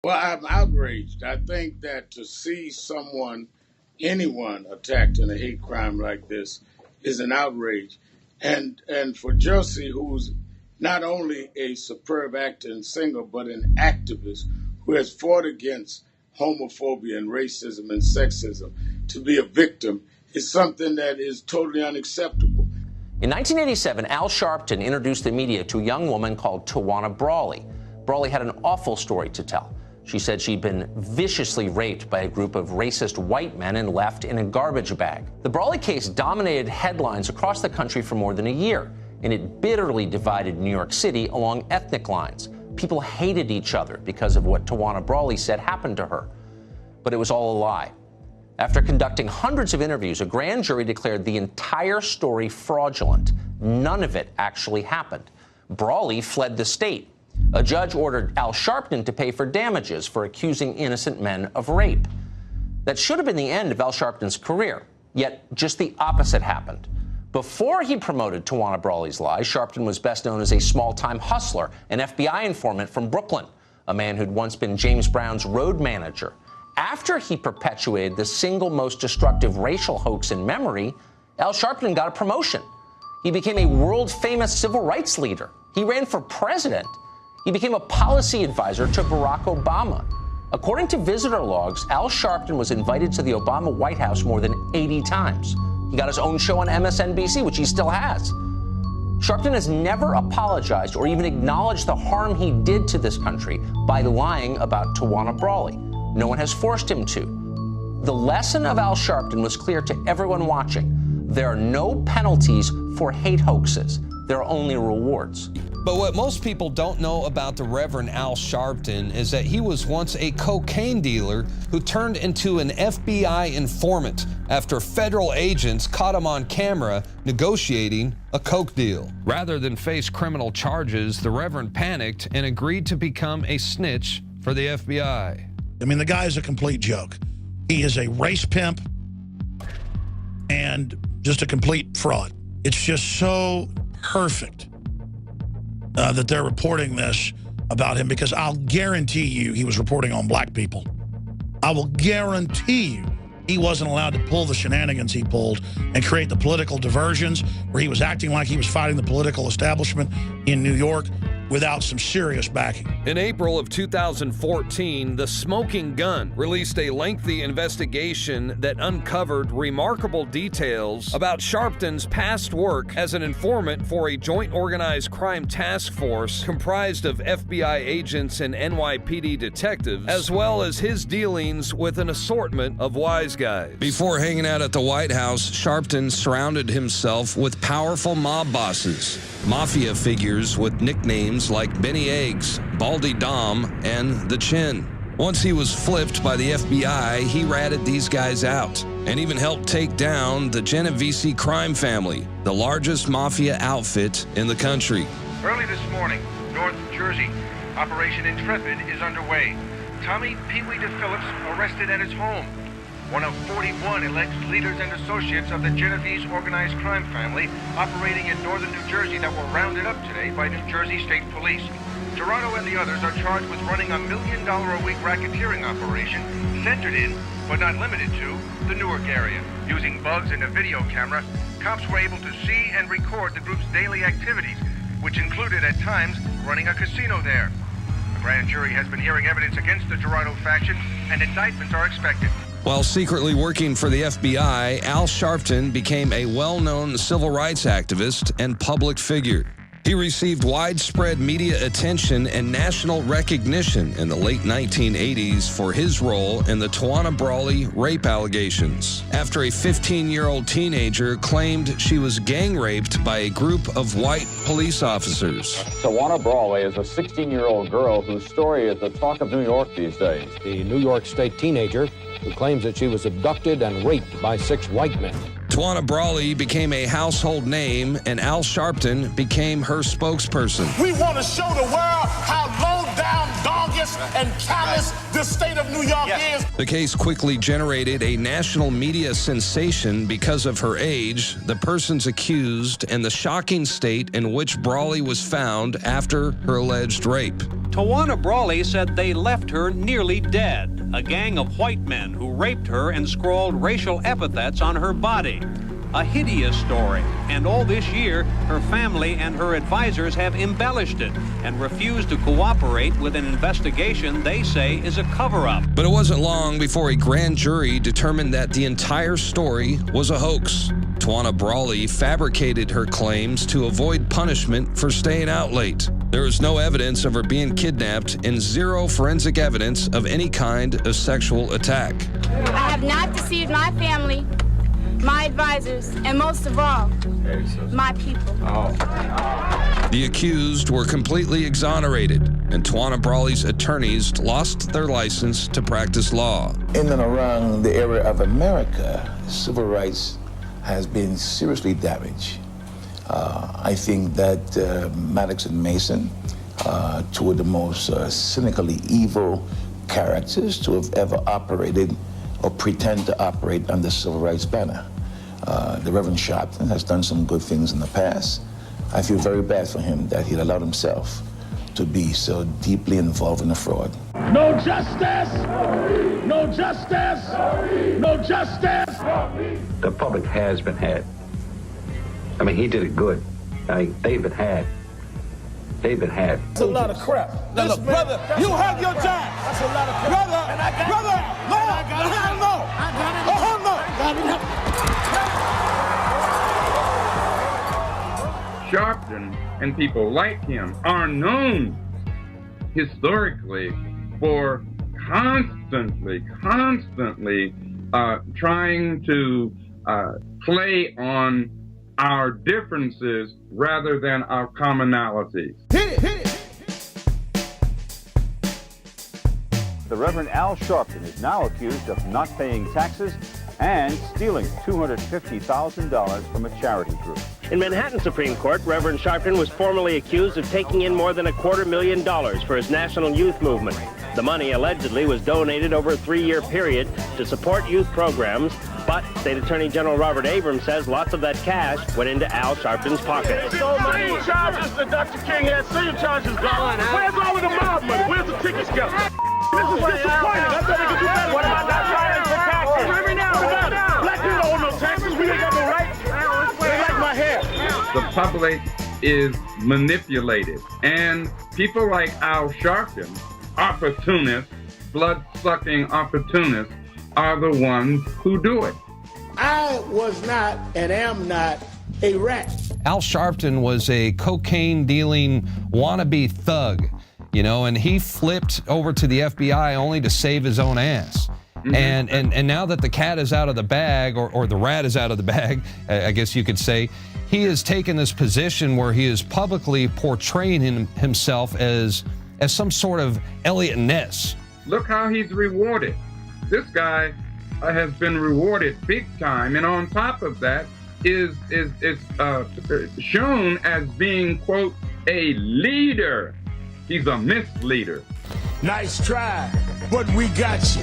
Well, I'm outraged. I think that to see anyone attacked in a hate crime like this is an outrage. And for Jussie, who's not only a superb actor and singer, but an activist who has fought against homophobia and racism and sexism, to be a victim is something that is totally unacceptable. In 1987, Al Sharpton introduced the media to a young woman called Tawana Brawley. Brawley had an awful story to tell. She said she'd been viciously raped by a group of racist white men and left in a garbage bag. The Brawley case dominated headlines across the country for more than a year, and it bitterly divided New York City along ethnic lines. People hated each other because of what Tawana Brawley said happened to her. But it was all a lie. After conducting hundreds of interviews, a grand jury declared the entire story fraudulent. None of it actually happened. Brawley fled the state. A judge ordered Al Sharpton to pay for damages for accusing innocent men of rape. That should have been the end of Al Sharpton's career, yet just the opposite happened. Before he promoted Tawana Brawley's lies, Sharpton was best known as a small-time hustler, an FBI informant from Brooklyn, a man who'd once been James Brown's road manager. After he perpetuated the single most destructive racial hoax in memory, Al Sharpton got a promotion. He became a world-famous civil rights leader. He ran for president. He became a policy advisor to Barack Obama. According to visitor logs, Al Sharpton was invited to the Obama White House more than 80 times. He got his own show on MSNBC, which he still has. Sharpton has never apologized or even acknowledged the harm he did to this country by lying about Tawana Brawley. No one has forced him to. The lesson of Al Sharpton was clear to everyone watching. There are no penalties for hate hoaxes. There are only rewards. But what most people don't know about the Reverend Al Sharpton is that he was once a cocaine dealer who turned into an FBI informant after federal agents caught him on camera negotiating a coke deal. Rather than face criminal charges, the Reverend panicked and agreed to become a snitch for the FBI. I mean, the guy is a complete joke. He is a race pimp and just a complete fraud. It's just so perfect that they're reporting this about him, because I'll guarantee you he was reporting on black people. I will guarantee you he wasn't allowed to pull the shenanigans he pulled and create the political diversions where he was acting like he was fighting the political establishment in New York without some serious backing. In April of 2014, The Smoking Gun released a lengthy investigation that uncovered remarkable details about Sharpton's past work as an informant for a joint organized crime task force comprised of FBI agents and NYPD detectives, as well as his dealings with an assortment of wise guys. Before hanging out at the White House, Sharpton surrounded himself with powerful mob bosses, mafia figures with nicknames like Benny Eggs, Baldy Dom, and The Chin. Once he was flipped by the FBI, he ratted these guys out and even helped take down the Genovese crime family, the largest mafia outfit in the country. Early this morning, North Jersey, Operation Intrepid is underway. Tommy Pee Wee DePhillips arrested at his home. One of 41 alleged leaders and associates of the Genovese organized crime family operating in northern New Jersey that were rounded up today by New Jersey State Police. Gerardo and the others are charged with running a $1 million a week racketeering operation centered in, but not limited to, the Newark area. Using bugs and a video camera, cops were able to see and record the group's daily activities, which included at times running a casino there. The grand jury has been hearing evidence against the Gerardo faction, and indictments are expected. While secretly working for the FBI, Al Sharpton became a well-known civil rights activist and public figure. He received widespread media attention and national recognition in the late 1980s for his role in the Tawana Brawley rape allegations, after a 15-year-old teenager claimed she was gang raped by a group of white police officers. Tawana Brawley is a 16-year-old girl whose story is the talk of New York these days. The New York State teenager who claims that she was abducted and raped by 6 white men. Tawana Brawley became a household name, and Al Sharpton became her spokesperson. We want to show the world how low down, doggish, and callous the state of New York is. The case quickly generated a national media sensation because of her age, the persons accused, and the shocking state in which Brawley was found after her alleged rape. Tawana Brawley said they left her nearly dead. A gang of white men who raped her and scrawled racial epithets on her body. A hideous story, and all this year, her family and her advisors have embellished it and refused to cooperate with an investigation they say is a cover-up. But it wasn't long before a grand jury determined that the entire story was a hoax. Tawana Brawley fabricated her claims to avoid punishment for staying out late. There was no evidence of her being kidnapped and zero forensic evidence of any kind of sexual attack. I have not deceived my family, my advisors, and most of all, my people. The accused were completely exonerated, and Tawana Brawley's attorneys lost their license to practice law. In and around the area of America, civil rights has been seriously damaged. I think that Maddox and Mason, two of the most cynically evil characters to have ever operated or pretend to operate under civil rights banner. The Reverend Sharpton has done some good things in the past. I feel very bad for him that he allowed himself to be so deeply involved in the fraud. No justice! No justice! No justice! The public has been had. I mean, he did it good. They've been had. They've been had. That's a lot of crap. Now, look, brother, you have your time. That's a lot of crap. Brother, Sharpton and people like him are known historically for constantly trying to play on our differences rather than our commonalities. The Reverend Al Sharpton is now accused of not paying taxes and stealing $250,000 from a charity group. In Manhattan Supreme Court, Reverend Sharpton was formally accused of taking in more than $250,000 for his national youth movement. The money allegedly was donated over a 3-year period to support youth programs, but State Attorney General Robert Abrams says lots of that cash went into Al Sharpton's pocket. City charges that Dr. King had. City charges gone. Where's all of the mob money? Where's the tickets go? This is disappointing. I thought they could do better. What about not filing for taxes? Every now and then. Black people don't owe no taxes. We ain't got no rights. They like my hair. The public is manipulated, and people like Al Sharpton, opportunists, blood-sucking opportunists, are the ones who do it. I was not and am not a rat. Al Sharpton was a cocaine-dealing wannabe thug, you know, and he flipped over to the FBI only to save his own ass. Mm-hmm. And now that the cat is out of the bag, or the rat is out of the bag, I guess you could say, he has taken this position where he is publicly portraying himself as some sort of Elliot Ness. Look how he's rewarded. This guy has been rewarded big time, and on top of that is shown as being, quote, a leader. He's a misleader. Nice try, but we got you.